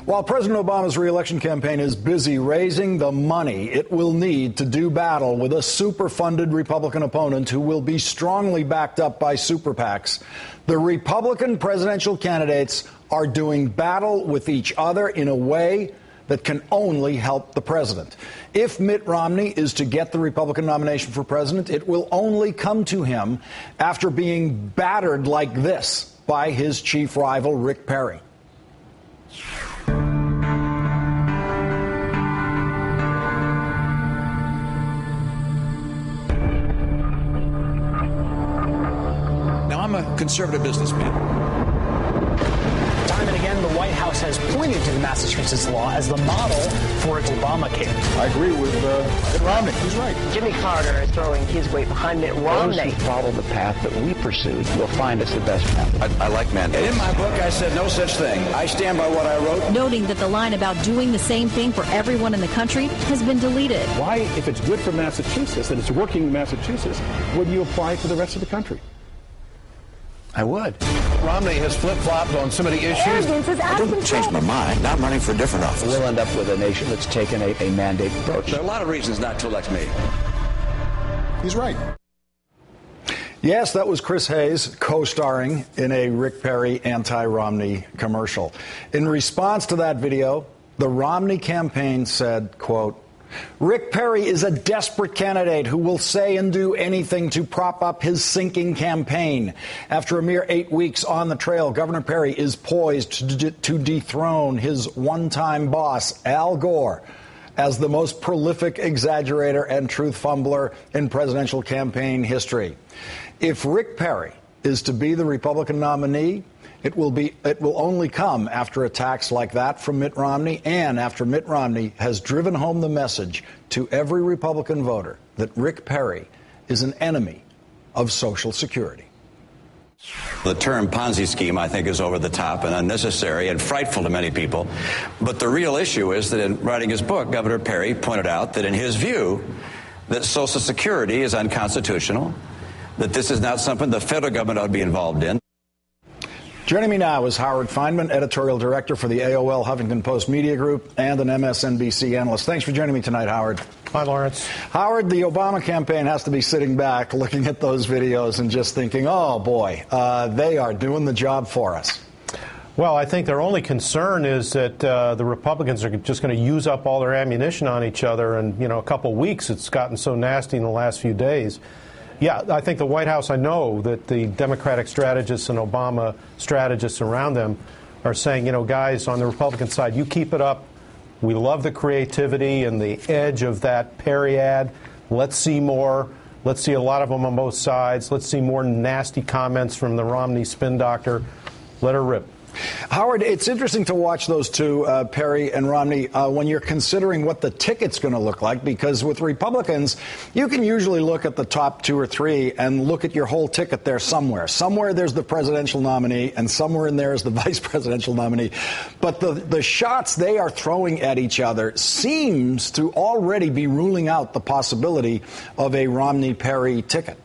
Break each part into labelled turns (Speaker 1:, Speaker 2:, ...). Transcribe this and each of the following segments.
Speaker 1: While President Obama's re-election campaign is busy raising the money it will need to do battle with a super-funded Republican opponent who will be strongly backed up by super PACs, the Republican presidential candidates are doing battle with each other in a way that can only help the president. If Mitt Romney is to get the Republican nomination for president, it will only come to him after being battered like this by his chief rival, Rick Perry.
Speaker 2: I'm a conservative businessman.
Speaker 3: Time and again, the White House has pointed to the Massachusetts law as the model for its Obamacare.
Speaker 4: I agree with Mitt Romney. He's right.
Speaker 5: Jimmy Carter is throwing his weight behind Mitt Romney.
Speaker 6: Those who follow the path that we pursued will find us the best path.
Speaker 2: I like mandates.
Speaker 7: In my book, I said no such thing. I stand by what I wrote.
Speaker 8: Noting that the line about doing the same thing for everyone in the country has been deleted.
Speaker 4: Why, if it's good for Massachusetts and it's working in Massachusetts, would you apply it to the rest of the country?
Speaker 6: I would.
Speaker 2: Romney has flip-flopped on so many issues.
Speaker 7: I didn't change my mind. Now I'm running for a different office.
Speaker 6: We'll end up with a nation that's taken a mandate approach.
Speaker 7: There are a lot of reasons not to elect me.
Speaker 4: He's right.
Speaker 1: Yes, that was Chris Hayes co-starring in a Rick Perry anti-Romney commercial. In response to that video, the Romney campaign said, quote, Rick Perry is a desperate candidate who will say and do anything to prop up his sinking campaign. After a mere 8 weeks on the trail, Governor Perry is poised to dethrone his one-time boss, Al Gore, as the most prolific exaggerator and truth fumbler in presidential campaign history. If Rick Perry is to be the Republican nominee, it will only come after attacks like that from Mitt Romney and after Mitt Romney has driven home the message to every Republican voter that Rick Perry is an enemy of Social Security.
Speaker 7: The term Ponzi scheme, I think, is over the top and unnecessary and frightful to many people. But the real issue is that in writing his book, Governor Perry pointed out that in his view, that Social Security is unconstitutional, that this is not something the federal government ought to be involved in.
Speaker 1: Joining me now is Howard Feynman, editorial director for the AOL Huffington Post Media Group and an MSNBC analyst. Thanks for joining me tonight, Howard.
Speaker 9: Hi, Lawrence.
Speaker 1: Howard, the Obama campaign has to be sitting back, looking at those videos and just thinking, oh, boy, they are doing the job for us.
Speaker 9: Well, I think their only concern is that the Republicans are just going to use up all their ammunition on each other. And, a couple of weeks, it's gotten so nasty in the last few days. Yeah, I think the White House, I know that the Democratic strategists and Obama strategists around them are saying, guys, on the Republican side, you keep it up. We love the creativity and the edge of that Perry ad. Let's see more. Let's see a lot of them on both sides. Let's see more nasty comments from the Romney spin doctor. Let her rip.
Speaker 1: Howard, it's interesting to watch those two, Perry and Romney, when you're considering what the ticket's going to look like, because with Republicans, you can usually look at the top 2 or 3 and look at your whole ticket there somewhere. Somewhere there's the presidential nominee, and somewhere in there is the vice presidential nominee. But the shots they are throwing at each other seems to already be ruling out the possibility of a Romney-Perry ticket.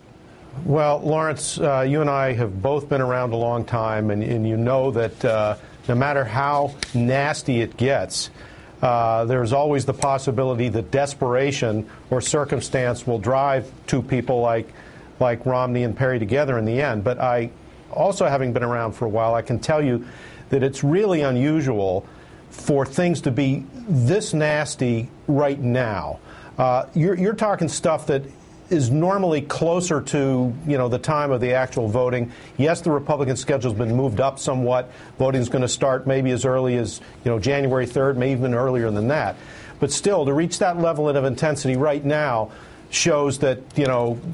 Speaker 9: Well, Lawrence, you and I have both been around a long time, and you know that no matter how nasty it gets, there's always the possibility that desperation or circumstance will drive two people like Romney and Perry together in the end. But I also, having been around for a while, I can tell you that it's really unusual for things to be this nasty right now. You're talking stuff that is normally closer to, the time of the actual voting. Yes, the Republican schedule's been moved up somewhat. Voting's going to start maybe as early as, January 3rd, maybe even earlier than that. But still, to reach that level of intensity right now shows that,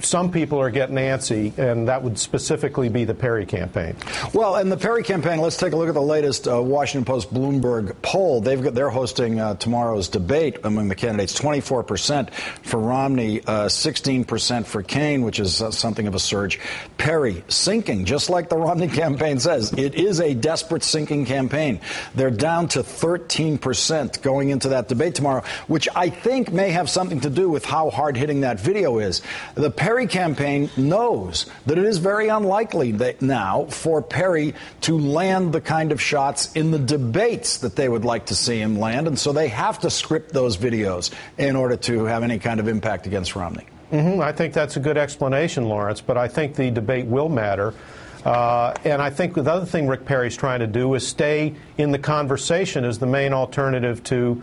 Speaker 9: some people are getting antsy, and that would specifically be the Perry campaign.
Speaker 1: Well, and the Perry campaign, let's take a look at the latest Washington Post Bloomberg poll. They're hosting tomorrow's debate among the candidates. 24% for Romney, 16% for Kaine, which is something of a surge. Perry sinking, just like the Romney campaign says. It is a desperate sinking campaign. They're down to 13% going into that debate tomorrow, which I think may have something to do with how hard-hitting that video is the Perry campaign knows that it is very unlikely now for Perry to land the kind of shots in the debates that they would like to see him land, and so they have to script those videos in order to have any kind of impact against Romney.
Speaker 9: I think that's a good explanation, Lawrence, but I think the debate will matter. And I think the other thing Rick Perry's trying to do is stay in the conversation as the main alternative to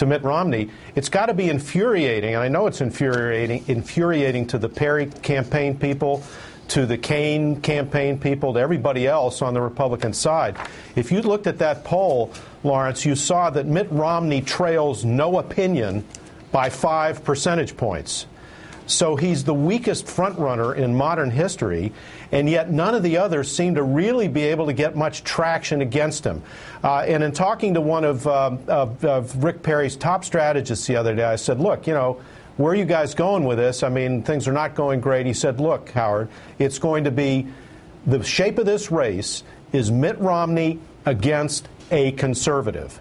Speaker 9: Mitt Romney. It's got to be infuriating, and I know it's infuriating to the Perry campaign people, to the Kaine campaign people, to everybody else on the Republican side. If you looked at that poll, Lawrence, you saw that Mitt Romney trails no opinion by 5 percentage points. So he's the weakest frontrunner in modern history, and yet none of the others seem to really be able to get much traction against him. And in talking to one of Rick Perry's top strategists the other day, I said, look, you know, where are you guys going with this? I mean, things are not going great. He said, look, Howard, it's going to be the shape of this race is Mitt Romney against a conservative.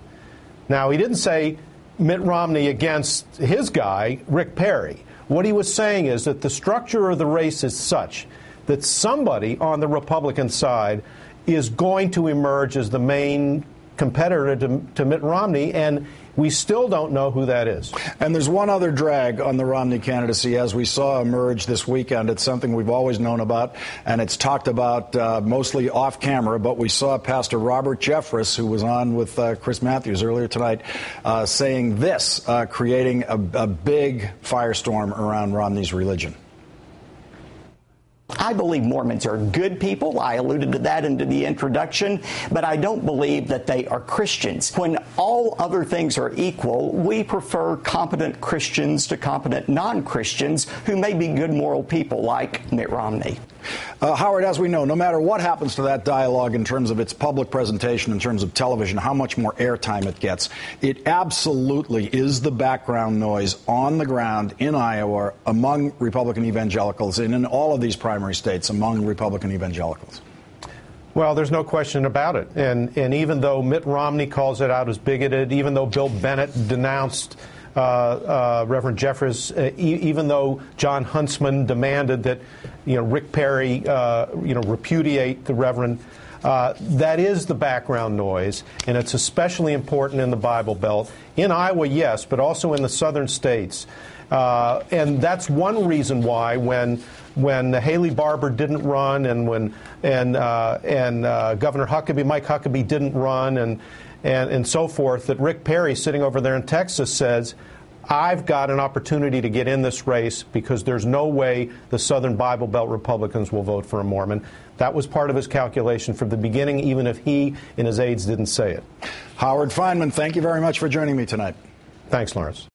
Speaker 9: Now, he didn't say Mitt Romney against his guy, Rick Perry. What he was saying is that the structure of the race is such that somebody on the Republican side is going to emerge as the main competitor to Mitt Romney, and we still don't know who that is.
Speaker 1: And there's one other drag on the Romney candidacy, as we saw emerge this weekend. It's something we've always known about, and it's talked about mostly off camera, but we saw Pastor Robert Jeffress, who was on with Chris Matthews earlier tonight, saying this, creating a big firestorm around Romney's religion.
Speaker 10: I believe Mormons are good people. I alluded to that in the introduction, but I don't believe that they are Christians. When all other things are equal, we prefer competent Christians to competent non-Christians who may be good moral people like Mitt Romney.
Speaker 1: Howard, as we know, no matter what happens to that dialogue in terms of its public presentation, in terms of television, how much more airtime it gets, it absolutely is the background noise on the ground in Iowa among Republican evangelicals and in all of these primary states among Republican evangelicals.
Speaker 9: Well, there's no question about it. And even though Mitt Romney calls it out as bigoted, even though Bill Bennett denounced Reverend Jeffress, even though John Huntsman demanded that, Rick Perry, repudiate the Reverend, that is the background noise, and it's especially important in the Bible Belt. In Iowa, yes, but also in the southern states. And that's one reason why when Haley Barbour didn't run, and when Governor Mike Huckabee didn't run, and so forth, that Rick Perry, sitting over there in Texas, says, I've got an opportunity to get in this race because there's no way the Southern Bible Belt Republicans will vote for a Mormon. That was part of his calculation from the beginning, even if he and his aides didn't say it.
Speaker 1: Howard Fineman, thank you very much for joining me tonight.
Speaker 9: Thanks, Lawrence.